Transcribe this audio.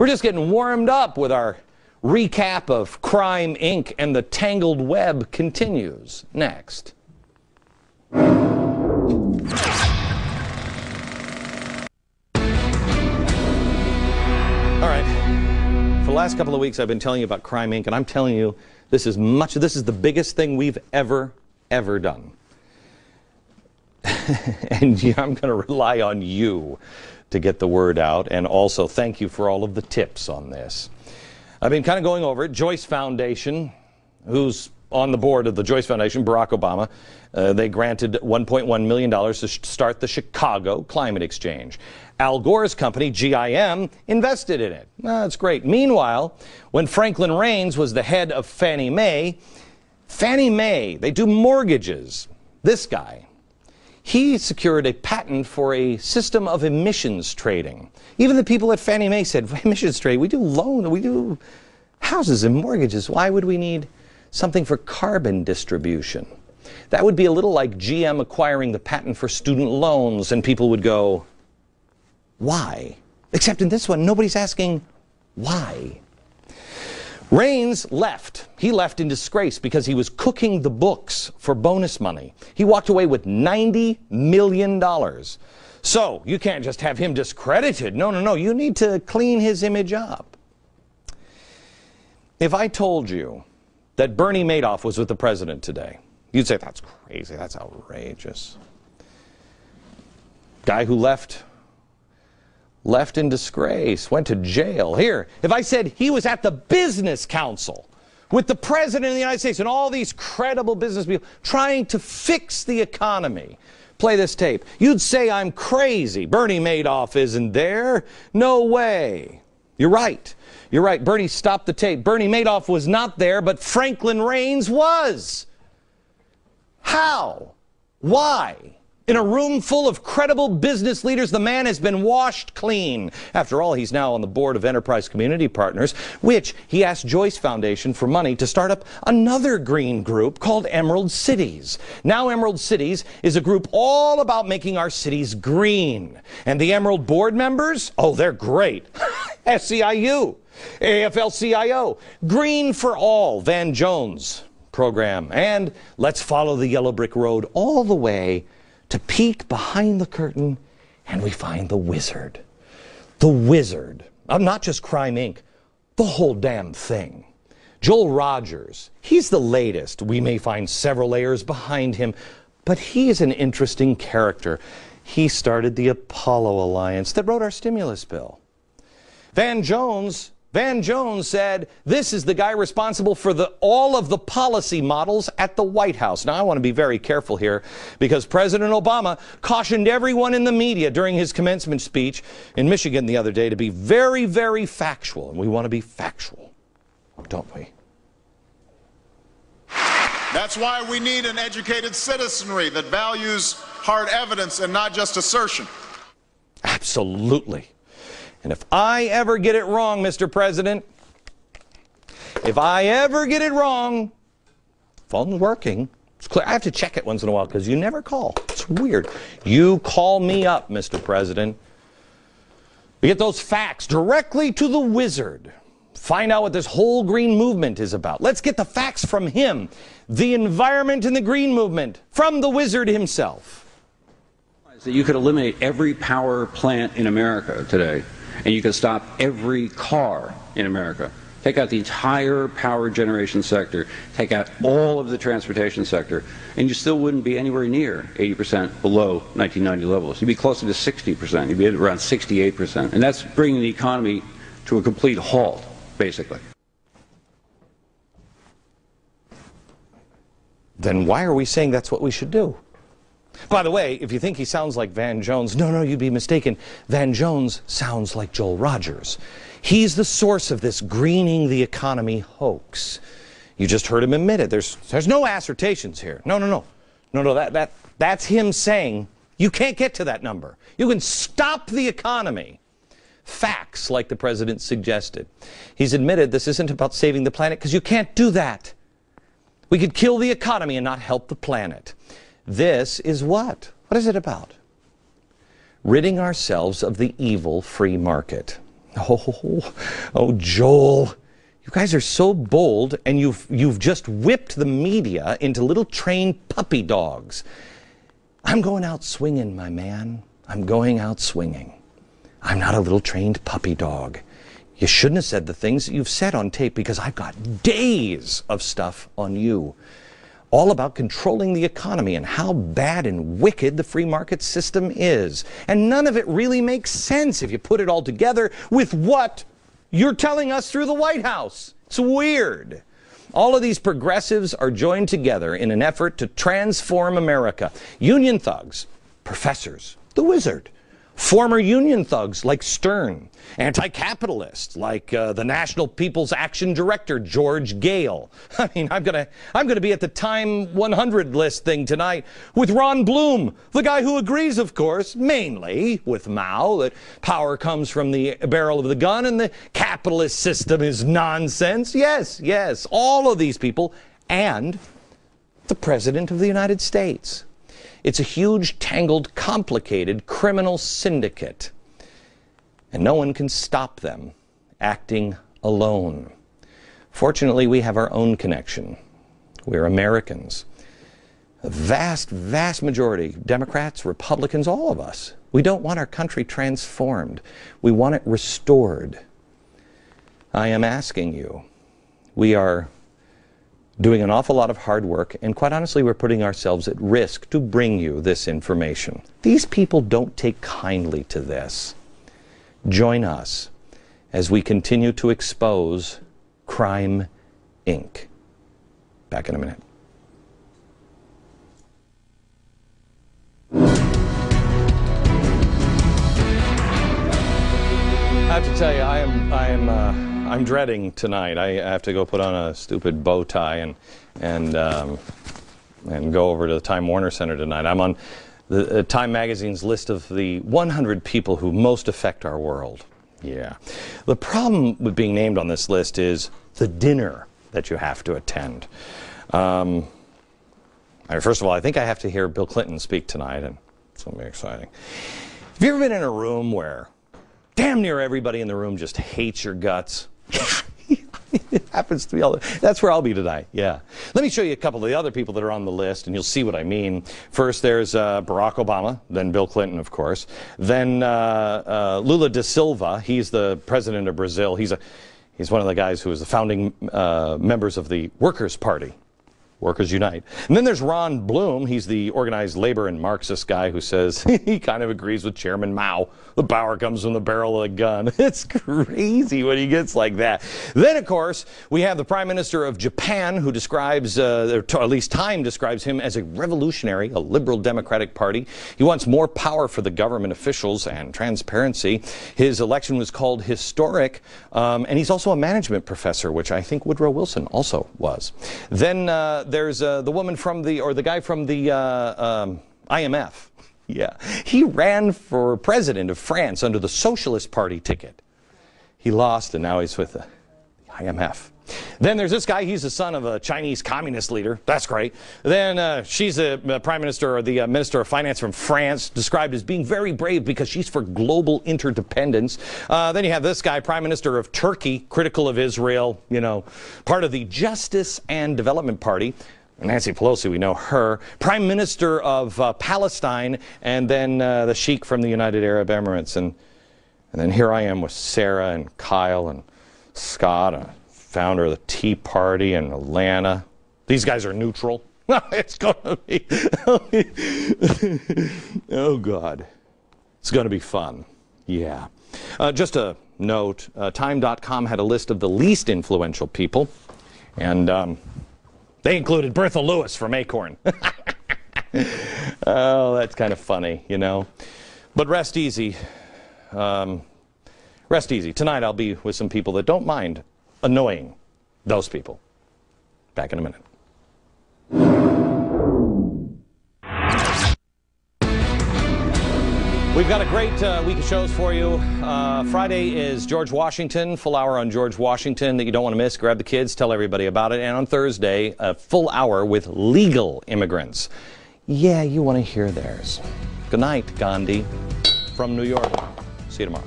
We're just getting warmed up with our recap of Crime Inc. and the tangled web continues next. All right. For the last couple of weeks, I've been telling you about Crime Inc., and I'm telling you, this is the biggest thing we've ever done. And I'm going to rely on you to get the word out, and also thank you for all of the tips on this. I've been kind of going over it. Joyce Foundation, who's on the board of the Joyce Foundation, Barack Obama, they granted $1.1 million to start the Chicago Climate Exchange. Al Gore's company, GIM, invested in it. That's great. Meanwhile, when Franklin Raines was the head of Fannie Mae, they do mortgages. This guy, he secured a patent for a system of emissions trading. Even the people at Fannie Mae said, emissions trade, we do houses and mortgages. Why would we need something for carbon distribution? That would be a little like GM acquiring the patent for student loans, and people would go, why? Except in this one, nobody's asking why. Raines left. He left in disgrace because he was cooking the books for bonus money. He walked away with $90 million. So you can't just have him discredited. No. You need to clean his image up. If I told you that Bernie Madoff was with the president today, you'd say, that's crazy, that's outrageous. Guy who left in disgrace, went to jail. Here, if I said he was at the Business Council with the President of the United States and all these credible business people trying to fix the economy, play this tape, you'd say I'm crazy. Bernie Madoff isn't there. No way. You're right. You're right. Bernie, stopped the tape. Bernie Madoff was not there, but Franklin Raines was. How? Why? In a room full of credible business leaders, the man has been washed clean. After all, he's now on the board of Enterprise Community Partners, which he asked Joyce Foundation for money to start up another green group called Emerald Cities. Now Emerald Cities is a group all about making our cities green. And the Emerald board members, oh, they're great. SEIU, AFL-CIO, Green for All, Van Jones program. And let's follow the yellow brick road all the way to peek behind the curtain, and we find the wizard. The wizard. Not just Crime Inc., the whole damn thing. Joel Rogers, he's the latest. We may find several layers behind him, but he is an interesting character. He started the Apollo Alliance that wrote our stimulus bill. Van Jones said, this is the guy responsible for all of the policy models at the White House. Now, I want to be very careful here because President Obama cautioned everyone in the media during his commencement speech in Michigan the other day to be very, very factual. And we want to be factual, don't we? That's why we need an educated citizenry that values hard evidence and not just assertion. Absolutely. And if I ever get it wrong, Mr. President, if I ever get it wrong, phone's working. It's clear. I have to check it once in a while because you never call. It's weird. You call me up, Mr. President. We get those facts directly to the wizard. Find out what this whole green movement is about. Let's get the facts from him. The environment and the green movement from the wizard himself. That you could eliminate every power plant in America today, and you could stop every car in America. Take out the entire power generation sector, take out all of the transportation sector, and you still wouldn't be anywhere near 80% below 1990 levels. You'd be closer to 60%. You'd be at around 68%. And that's bringing the economy to a complete halt, basically. Then why are we saying that's what we should do? By the way, if you think he sounds like Van Jones, no, you'd be mistaken. Van Jones sounds like Joel Rogers. He's the source of this greening the economy hoax. You just heard him admit it. There's no assertions here. No. That's him saying you can't get to that number. You can stop the economy. Facts, like the president suggested. He's admitted this isn't about saving the planet because you can't do that. We could kill the economy and not help the planet. This is what? What is it about? Ridding ourselves of the evil free market. Oh, Joel. You guys are so bold, and you've just whipped the media into little trained puppy dogs. I'm going out swinging, my man. I'm going out swinging. I'm not a little trained puppy dog. You shouldn't have said the things that you've said on tape, because I've got days of stuff on you. All about controlling the economy and how bad and wicked the free market system is. And none of it really makes sense if you put it all together with what you're telling us through the White House. It's weird. All of these progressives are joined together in an effort to transform America. Union thugs, professors, the wizard, former union thugs like Stern, anti-capitalists like the National People's Action Director George Gale. I mean, I'm gonna be at the Time 100 list thing tonight with Ron Bloom, the guy who agrees, of course, mainly with Mao, that power comes from the barrel of the gun and the capitalist system is nonsense. Yes, all of these people, and the President of the United States. It's a huge, tangled, complicated criminal syndicate. And no one can stop them acting alone. Fortunately, we have our own connection. We're Americans. A vast, vast majority, Democrats, Republicans, all of us. We don't want our country transformed. We want it restored. I am asking you. We are doing an awful lot of hard work, and quite honestly, we're putting ourselves at risk to bring you this information. These people don't take kindly to this. Join us as we continue to expose Crime Inc. Back in a minute. I have to tell you, I'm dreading tonight. I have to go put on a stupid bow tie and go over to the Time Warner Center tonight. I'm on the Time Magazine's list of the 100 people who most affect our world. Yeah. The problem with being named on this list is the dinner that you have to attend. First of all, I think I have to hear Bill Clinton speak tonight, and it's going to be exciting. Have you ever been in a room where damn near everybody in the room just hates your guts? It happens to me all the time. That's where I'll be tonight, yeah. Let me show you a couple of the other people that are on the list, and you'll see what I mean. First, there's Barack Obama, then Bill Clinton, of course. Then Lula da Silva, he's the president of Brazil. He's one of the guys who was the founding members of the Workers' Party. Workers Unite. And then there's Ron Bloom. He's the organized labor and Marxist guy who says he kind of agrees with Chairman Mao. The power comes from the barrel of a gun. It's crazy when he gets like that. Then, of course, we have the Prime Minister of Japan, who describes, or at least Time describes him as a revolutionary, a liberal democratic party. He wants more power for the government officials and transparency. His election was called historic, and he's also a management professor, which I think Woodrow Wilson also was. Then there's the woman from the guy from the IMF. Yeah, he ran for president of France under the Socialist Party ticket. He lost, and now he's with the IMF. Then there's this guy. He's the son of a Chinese communist leader. That's great. Then she's a prime minister, or the minister of finance from France, described as being very brave because she's for global interdependence. Then you have this guy, prime minister of Turkey, critical of Israel, you know, part of the Justice and Development Party. Nancy Pelosi, we know her. Prime Minister of Palestine, and then the Sheikh from the United Arab Emirates. And then here I am with Sarah and Kyle and Scott, founder of the Tea Party in Atlanta. These guys are neutral. It's going to be... oh, God. It's going to be fun. Yeah. Just a note, Time.com had a list of the least influential people, and they included Bertha Lewis from Acorn. Oh, that's kind of funny, you know. But rest easy. Rest easy. Tonight I'll be with some people that don't mind annoying those people. Back in a minute. We've got a great week of shows for you. Friday is George Washington, full hour on George Washington that you don't want to miss. Grab the kids, tell everybody about it. And on Thursday, a full hour with legal immigrants. Yeah, you want to hear theirs. Good night, Gandhi, from New York. See you tomorrow.